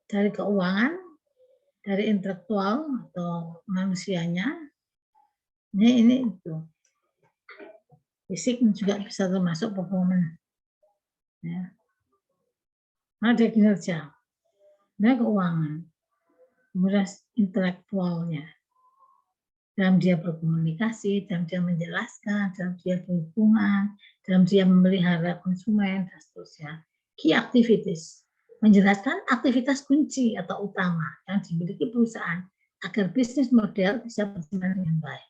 dari keuangan, dari intelektual atau manusianya. Ini itu. Fisik juga bisa termasuk performance. Ya. Ada kinerja, ada keuangan, kemudian intelektualnya. Dalam dia berkomunikasi, dalam dia menjelaskan, dalam dia berhubungan, dalam dia memelihara konsumen, dan seterusnya. Key activities, menjelaskan aktivitas kunci atau utama yang dimiliki perusahaan agar bisnis model bisa berjalan dengan baik.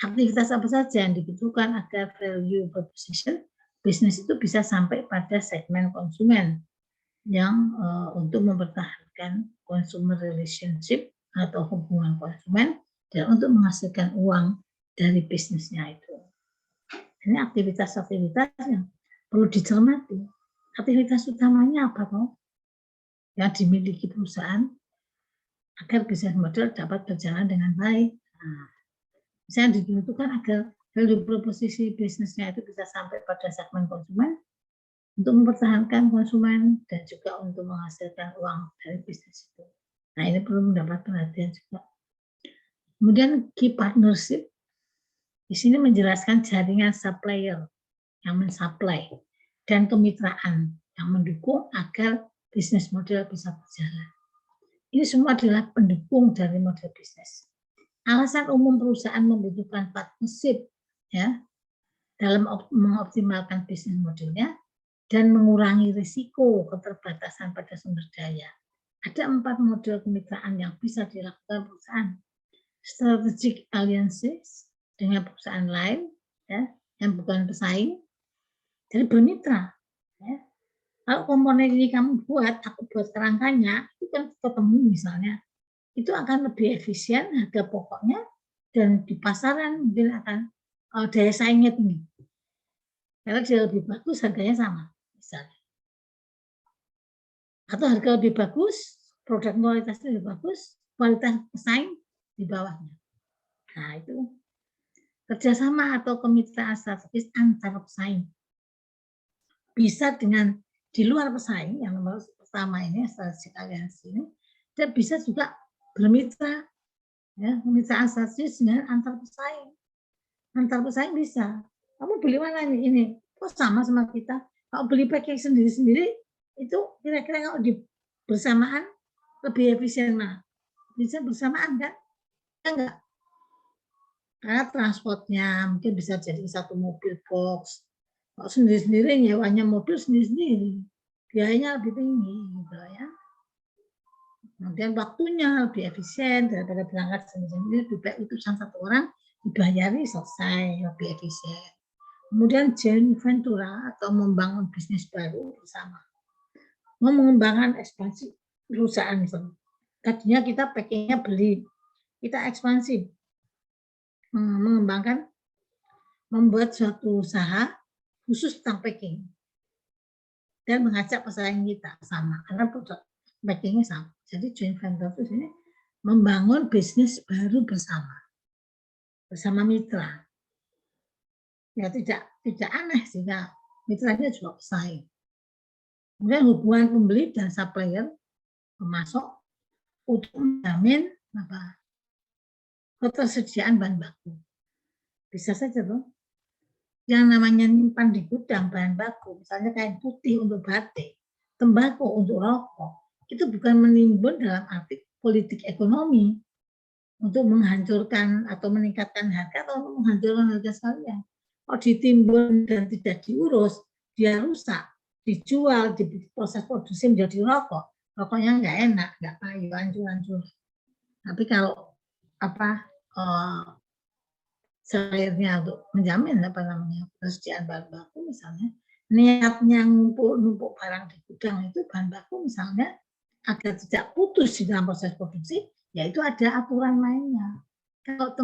Aktivitas apa saja yang dibutuhkan agar value proposition bisnis itu bisa sampai pada segmen konsumen yang untuk mempertahankan consumer relationship atau hubungan konsumen dan untuk menghasilkan uang dari bisnisnya itu. Ini aktivitas-aktivitas yang perlu dicermati. Aktivitas utamanya apa toh? Yang dimiliki perusahaan agar bisnis model dapat berjalan dengan baik. Nah, misalnya dibutuhkan agar value proposisi bisnisnya itu bisa sampai pada segmen konsumen untuk mempertahankan konsumen dan juga untuk menghasilkan uang dari bisnis itu. Nah, ini perlu mendapat perhatian juga. Kemudian key partnership, di sini menjelaskan jaringan supplier yang mensuplai dan kemitraan yang mendukung agar bisnis model bisa berjalan. Ini semua adalah pendukung dari model bisnis. Alasan umum perusahaan membutuhkan partnership ya dalam mengoptimalkan bisnis modelnya dan mengurangi risiko keterbatasan pada sumber daya. Ada 4 model kemitraan yang bisa dilakukan perusahaan. Strategic alliances dengan perusahaan lain ya, yang bukan pesaing, jadi bermitra. Ya. Kalau komponen ini kamu buat, aku buat kerangkanya, itu kan ketemu misalnya, itu akan lebih efisien harga pokoknya dan di pasaran mungkin akan daya saingnya tinggi. Karena dia lebih bagus, harganya sama misalnya. Atau harga lebih bagus, produk kualitasnya lebih bagus, kualitas pesaing di bawahnya. Nah, itu kerjasama atau kemitraan strategis antar pesaing. Bisa dengan di luar pesaing, yang nomor pertama ini, strategic alliance ini, dan bisa juga bermitra, ya, kemitraan strategis dengan antar pesaing. Antar pesaing bisa. Kamu beli mana ini? Kok sama kita? Kalau beli pakai sendiri-sendiri, itu kira-kira kalau di bersamaan lebih efisien mana? Bisa bersamaan kan? Enggak. Karena transportnya mungkin bisa jadi satu mobil box. Kalau sendiri-sendiri nyewanya mobil sendiri-sendiri, biayanya lebih tinggi gitu ya. Kemudian waktunya lebih efisien daripada berangkat sendiri-sendiri, lebih baik utusan satu orang dibayari selesai, lebih efisien. Kemudian joint venture atau membangun bisnis baru bersama. Mau mengembangkan ekspansi perusahaan misalnya. Tadinya kita packingnya beli, kita ekspansi, mengembangkan, membuat suatu usaha khusus tentang packing dan mengajak pesaing kita sama karena produk packingnya sama. Jadi joint venture itu ini membangun bisnis baru bersama mitra. Ya tidak aneh sehingga mitranya juga pesaing. Kemudian hubungan pembeli dan supplier pemasok untuk menjamin ketersediaan bahan baku. Bisa saja loh. Yang namanya nyimpan di gudang bahan baku, misalnya kain putih untuk batik, tembakau untuk rokok, itu bukan menimbun dalam arti politik ekonomi untuk menghancurkan atau meningkatkan harga atau untuk menghancurkan harga sekalian. Kalau ditimbun dan tidak diurus, dia rusak, dijual, di proses produksi menjadi rokok, rokoknya nggak enak, nggak payu, hancur-hancur. Tapi kalau suppliernya untuk menjamin persediaan bahan baku misalnya, niatnya numpuk barang di gudang itu bahan baku misalnya agar tidak putus di dalam proses produksi, yaitu ada aturan mainnya. Kalau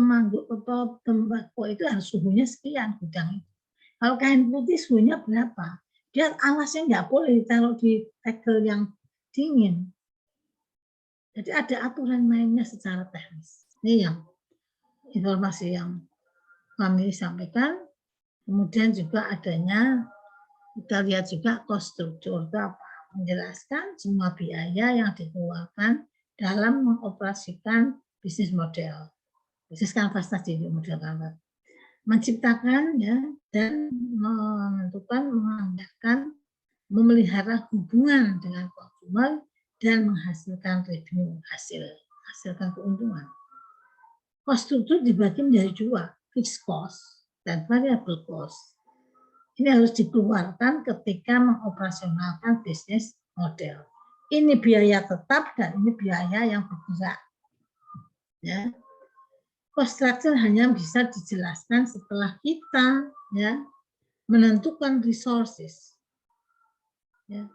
tembakau itu harus suhunya sekian gudang itu. Kalau kain putih suhunya berapa? Dia alasnya nggak boleh ditaruh di tegel yang dingin. Jadi ada aturan mainnya secara teknis. Ini yang informasi yang kami sampaikan. Kemudian juga adanya, kita lihat juga cost structure itu apa? Menjelaskan semua biaya yang dikeluarkan dalam mengoperasikan bisnis model. Bisnis kanvas tadi, model kanvas. Menciptakan ya dan menentukan, menganggarkan, memelihara hubungan dengan konsumer dan menghasilkan revenue, hasilkan keuntungan. Cost structure dibagi menjadi dua, fixed cost dan variable cost. Ini harus dikeluarkan ketika mengoperasionalkan bisnis model. Ini biaya tetap dan ini biaya yang bergerak. Ya. Cost structure hanya bisa dijelaskan setelah kita ya menentukan resources. Ya.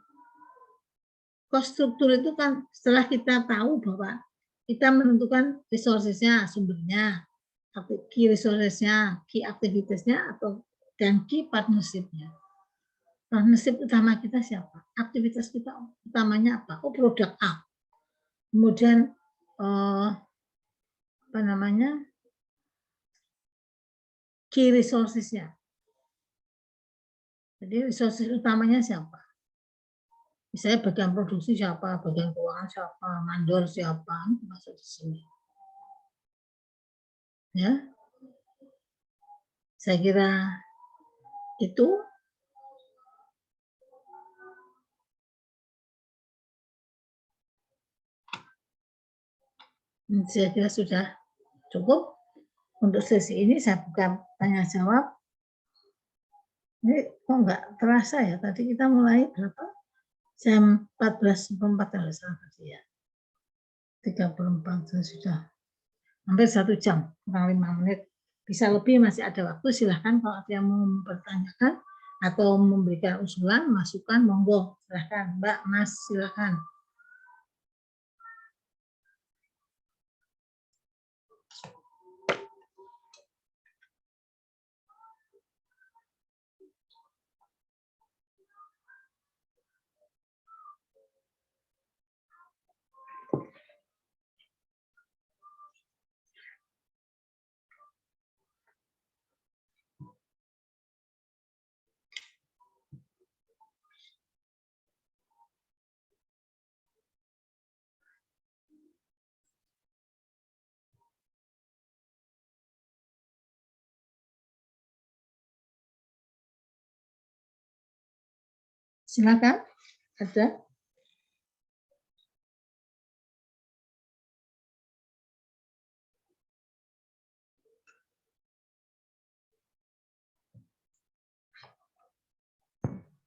Cost structure itu kan setelah kita tahu bahwa kita menentukan resources-nya, sumbernya, key resources-nya, key aktivitasnya, atau dan key partnership-nya. Partnership utama kita siapa? Aktivitas kita utamanya apa? Oh, produk A. Kemudian key resources-nya. Jadi resources utamanya siapa? Misalnya bagian produksi siapa, bagian keuangan siapa, mandor siapa, masuk di sini. Ya, saya kira itu. Saya kira sudah cukup untuk sesi ini. Saya buka tanya jawab. Ini kok nggak terasa ya? Tadi kita mulai berapa? Jam 14.04 kalau salah tadi ya. 34 sudah hampir 1 jam, kurang 5 menit. Bisa lebih, masih ada waktu. Silahkan kalau ada yang mau mempertanyakan atau memberikan usulan, masukan, monggo. Silahkan, Mbak, Mas, silahkan. Silakan, ada.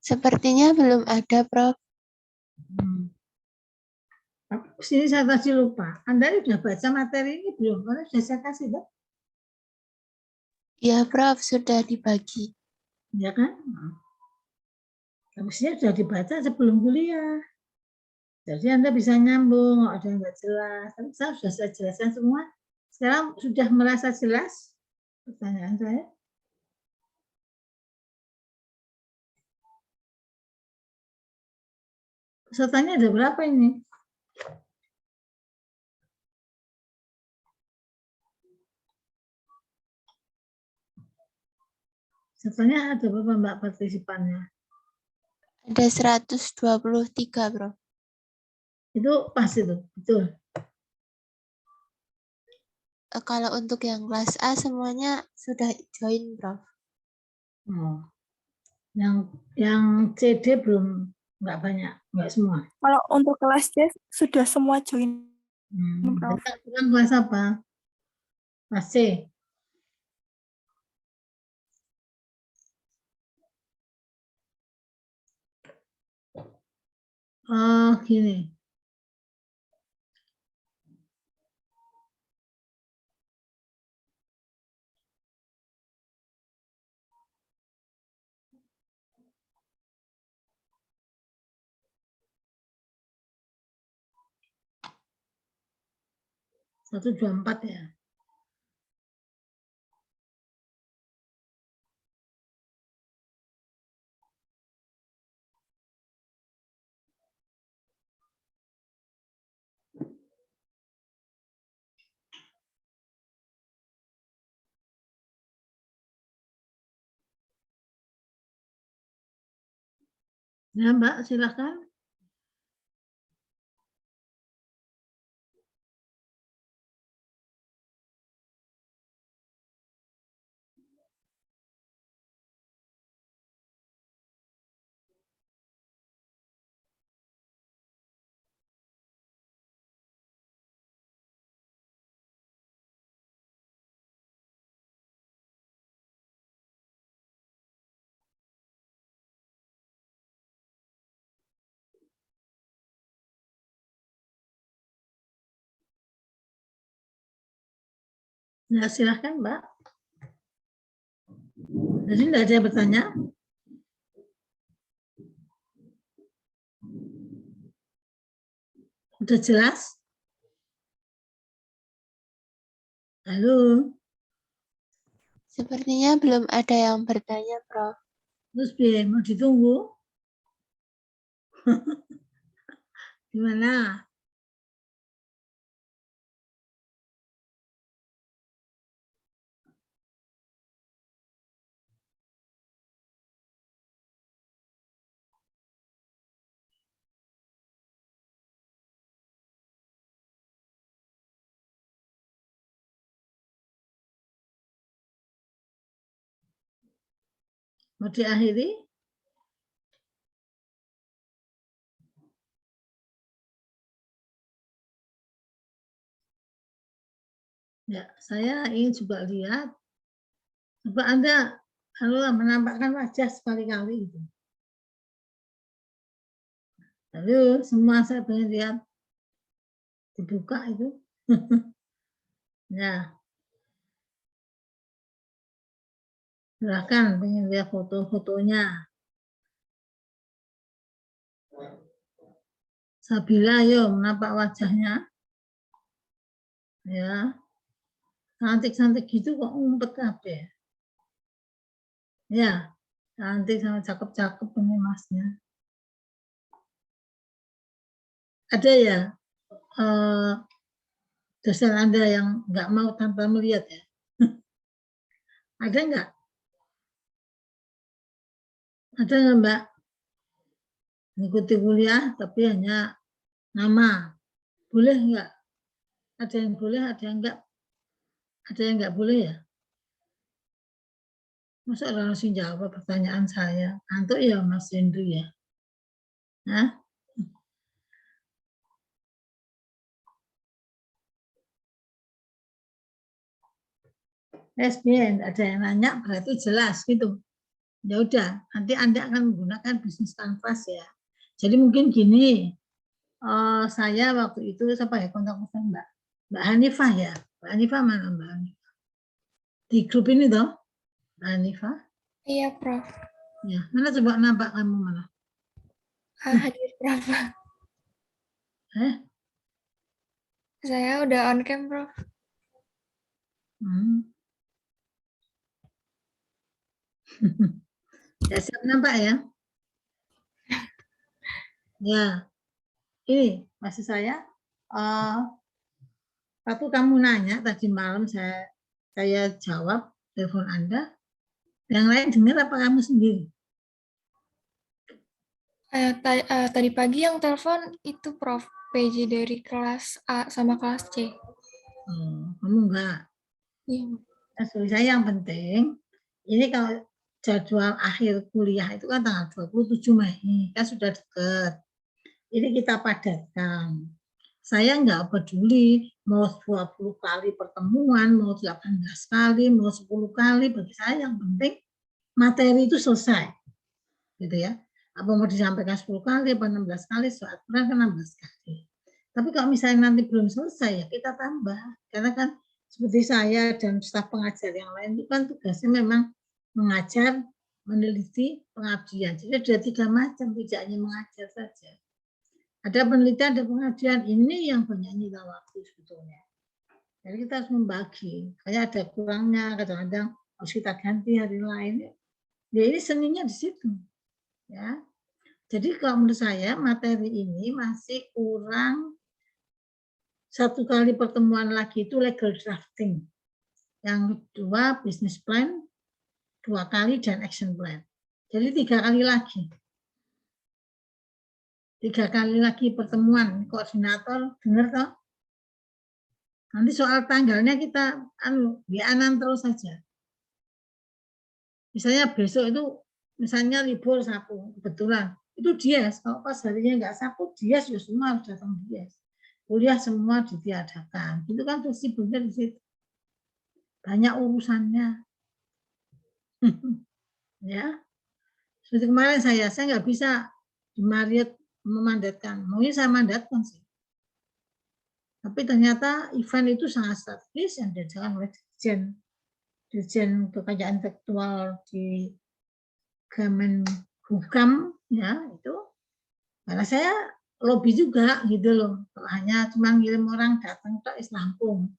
Sepertinya belum ada, Prof. Sini saya kasih lupa. Anda sudah baca materi ini belum? Karena sudah saya kasih, Pak. Ya, Prof, sudah dibagi. Ya kan? Harusnya sudah dibaca sebelum kuliah. Jadi Anda bisa nyambung, ada yang nggak jelas. Tapi sudah saya jelaskan semua. Sekarang sudah merasa jelas pertanyaan saya? Pesertanya ada berapa ini? Pesertanya ada berapa Mbak partisipannya? Ada 123, Prof. Itu pas itu, betul. Kalau untuk yang kelas A semuanya sudah join, Prof. Oh. Yang CD belum, nggak banyak, nggak semua. Kalau untuk kelas C sudah semua join, Prof. Sekarang kelas apa? Kelas C. Oh, gini. Satu dua empat ya. Ya Mbak, silakan. Ya, silakan Mbak. Jadi tidak ada yang bertanya? Sudah jelas? Halo? Sepertinya belum ada yang bertanya, Prof. Terus biar mau ditunggu? Gimana? Mau diakhiri? Ya, saya ingin juga lihat. Coba Anda kalau menampakkan wajah sekali-kali gitu. Lalu semua saya pengen lihat dibuka itu. Ya, silakan pengen lihat foto-fotonya. Sabila, yo menampak wajahnya. Ya, cantik-cantik gitu kok ngumpet kabeh. Ya, cantik sama cakep-cakep ini masnya. Ada ya dosen Anda yang nggak mau tanpa melihat ya? Ada nggak? Ada nggak Mbak? Mengikuti kuliah tapi hanya nama. Boleh nggak? Ada yang boleh, ada yang nggak. Ada yang nggak boleh ya? Masa langsung jawab pertanyaan saya? Antuk ya Mas Rindu ya? Hah? SBN ada yang nanya berarti jelas gitu. Ya udah, nanti Anda akan menggunakan bisnis kanvas ya. Jadi mungkin gini, saya waktu itu saya pakai kontak person Mbak Hanifah ya. Mbak Hanifah mana Mbak Hanifah? Di grup ini toh, Mbak Hanifah. Iya, Prof. Ya, mana coba nampak kamu mana? Hadir, Prof. Saya udah on cam, Prof. Ya, siap nampak ya? Ya, ini maksud saya, waktu kamu nanya tadi malam saya jawab telepon Anda, yang lain dengar apa kamu sendiri? Tadi pagi yang telepon itu Prof. PJ dari kelas A sama kelas C. Kamu enggak? Iya. Saya yang penting, ini kalau jadwal akhir kuliah itu kan tanggal 27 Mei, kan sudah dekat. Ini kita padatkan. Saya nggak peduli mau 20 kali pertemuan, mau 18 kali, mau 10 kali, bagi saya yang penting materi itu selesai. Gitu ya. Apa mau disampaikan 10 kali, apa 16 kali, soal Quran kan 16 kali. Tapi kalau misalnya nanti belum selesai, ya kita tambah. Karena kan seperti saya dan staf pengajar yang lain itu kan tugasnya memang mengajar, meneliti, pengabdian. Jadi ada 3 macam, tidak hanya mengajar saja. Ada penelitian, ada pengabdian. Ini yang banyak nyita waktu sebetulnya. Jadi kita harus membagi. Kayak ada kurangnya, kadang-kadang harus kita ganti hari lain. Ya ini seninya di situ. Ya. Jadi kalau menurut saya materi ini masih kurang 1 kali pertemuan lagi itu legal drafting. Yang kedua business plan 2 kali dan action plan. Jadi 3 kali lagi. 3 kali lagi pertemuan koordinator, dengar toh? Nanti soal tanggalnya kita WA-an terus saja. Misalnya besok itu misalnya libur Sabtu, kebetulan itu dia, kalau pas harinya nggak Sabtu, dia semua harus datang dia. Kuliah semua ditiadakan. Itu kan fleksibelnya di situ. Banyak urusannya. Ya. Seperti kemarin saya nggak bisa di Marriott memandatkan. Maunya saya mandatkan sih. Tapi ternyata event itu sangat strategis yang diadakan oleh Dirjen Kekayaan Intelektual di Kemenhukam ya itu. Karena saya lobby juga gitu loh. Hanya cuma ngirim orang datang ke Lampung.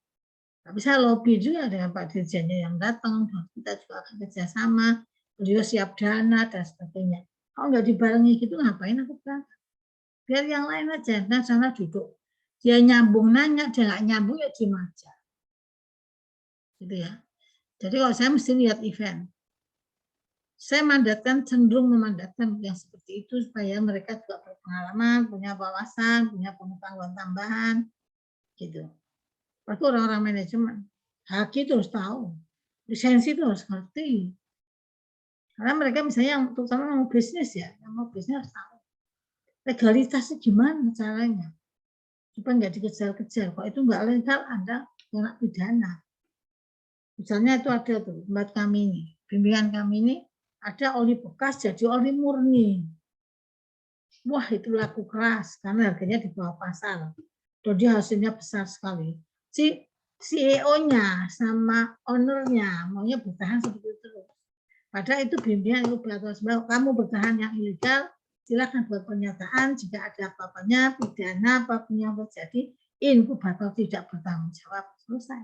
Tapi saya lobby juga dengan Pak Dirjennya yang datang. Kita juga akan kerjasama. Beliau siap dana dan sebagainya. Kalau nggak dibarengi gitu ngapain aku berangkat? Biar yang lain aja. Nah sana duduk. Dia nyambung nanya, dia nggak nyambung ya diem aja. Gitu ya. Jadi kalau saya mesti lihat event. Saya cenderung memandatkan yang seperti itu supaya mereka juga berpengalaman, punya wawasan, punya pengetahuan tambahan, gitu. Waktu orang-orang manajemen, HQ itu harus tahu, lisensi itu harus ngerti. Karena mereka misalnya yang terutama mau bisnis ya, yang mau bisnis harus tahu legalitasnya gimana caranya, supaya nggak dikejar-kejar. Kalau itu nggak legal, Anda kena pidana. Misalnya itu ada tuh tempat kami ini, bimbingan kami ini. Ada oli bekas jadi oli murni. Wah itu laku keras karena harganya di bawah pasar. Jadi hasilnya besar sekali. Si CEO-nya sama owner-nya maunya bertahan seperti itu. Padahal itu bimbingan itu kamu bertahan yang ilegal, silakan buat pernyataan jika ada apa-apanya, pidana apapun yang terjadi, inkubator tidak bertanggung jawab. Selesai.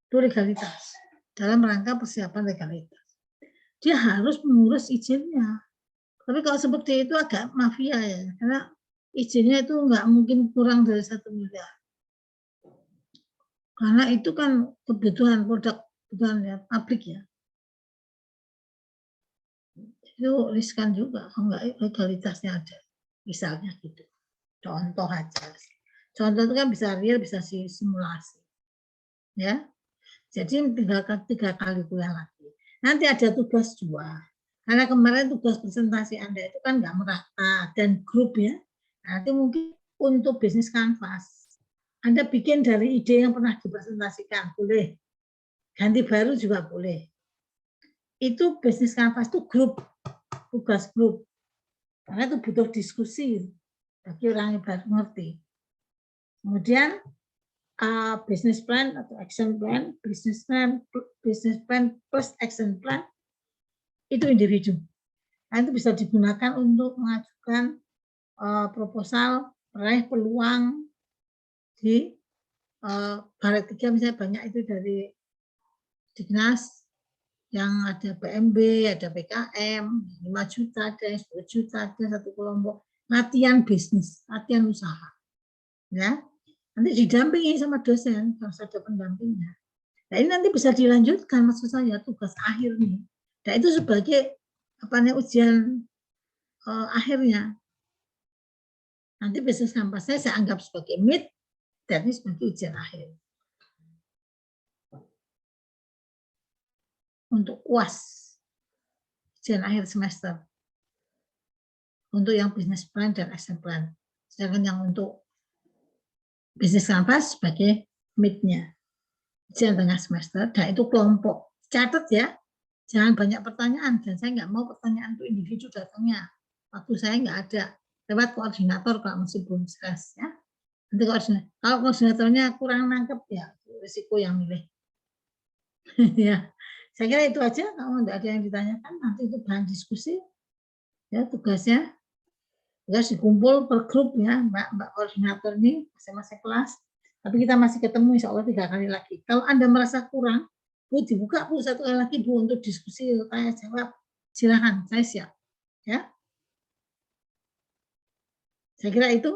Itu legalitas. Dalam rangka persiapan legalitas. Dia harus mengurus izinnya. Tapi kalau seperti itu agak mafia ya, karena izinnya itu nggak mungkin kurang dari 1 miliar. Karena itu kan kebutuhan produk kebutuhan pabrik ya. Itu riskan juga, kalau nggak legalitasnya ada. Misalnya gitu. Contoh aja. Contoh itu kan bisa real, bisa simulasi. Ya. Jadi 3 kali kuliah lagi. Nanti ada tugas 2. Karena kemarin tugas presentasi Anda itu kan nggak merata dan grup ya. Nanti mungkin untuk bisnis kanvas. Anda bikin dari ide yang pernah dipresentasikan, boleh. Ganti baru juga boleh. Itu bisnis kanvas itu grup, tugas grup. Karena itu butuh diskusi bagi orang yang baru ngerti. Kemudian business plan atau action plan, business plan plus action plan itu individu. Nah, itu bisa digunakan untuk mengajukan proposal meraih peluang di baret 3 misalnya banyak itu dari Dignas yang ada PMB, ada PKM, 5 juta ada, 10 juta ada, satu kelompok latihan bisnis, latihan usaha. Ya, nanti didampingi sama dosen, harus ada pendampingnya. Nah, ini nanti bisa dilanjutkan maksud saya tugas akhir nih. Nah, itu sebagai ujian akhirnya. Nanti bisnis kampus saya anggap sebagai mid dan ini sebagai ujian akhir. Untuk UAS, ujian akhir semester. Untuk yang business plan dan action plan. Sedangkan yang untuk bisnis kanvas sebagai mid-nya. Ujian tengah semester, dan itu kelompok. Catat ya, jangan banyak pertanyaan. Dan saya nggak mau pertanyaan untuk individu datangnya. Waktu saya nggak ada. Lewat koordinator kalau masih belum stres. Ya. Nanti kalau koordinatornya kurang nangkep, ya risiko yang milih. Ya. Saya kira itu aja, kalau tidak ada yang ditanyakan, nanti itu bahan diskusi. Ya, tugasnya dikumpul per grup ya, Mbak koordinator ini masing-masing kelas. Tapi kita masih ketemu insya Allah 3 kali lagi. Kalau Anda merasa kurang, Bu dibuka Bu 1 kali lagi Bu untuk diskusi, tanya jawab. Silakan, saya siap. Ya. Saya kira itu.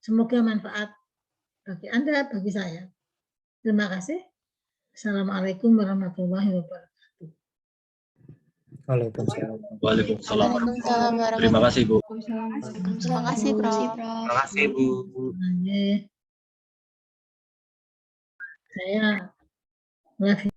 Semoga manfaat bagi Anda, bagi saya. Terima kasih. Assalamualaikum warahmatullahi wabarakatuh. Waalaikumsalam. Waalaikumsalam. Waalaikumsalam Terima kasih, Bu. Terima kasih, Prof. Terima kasih, Bu. Saya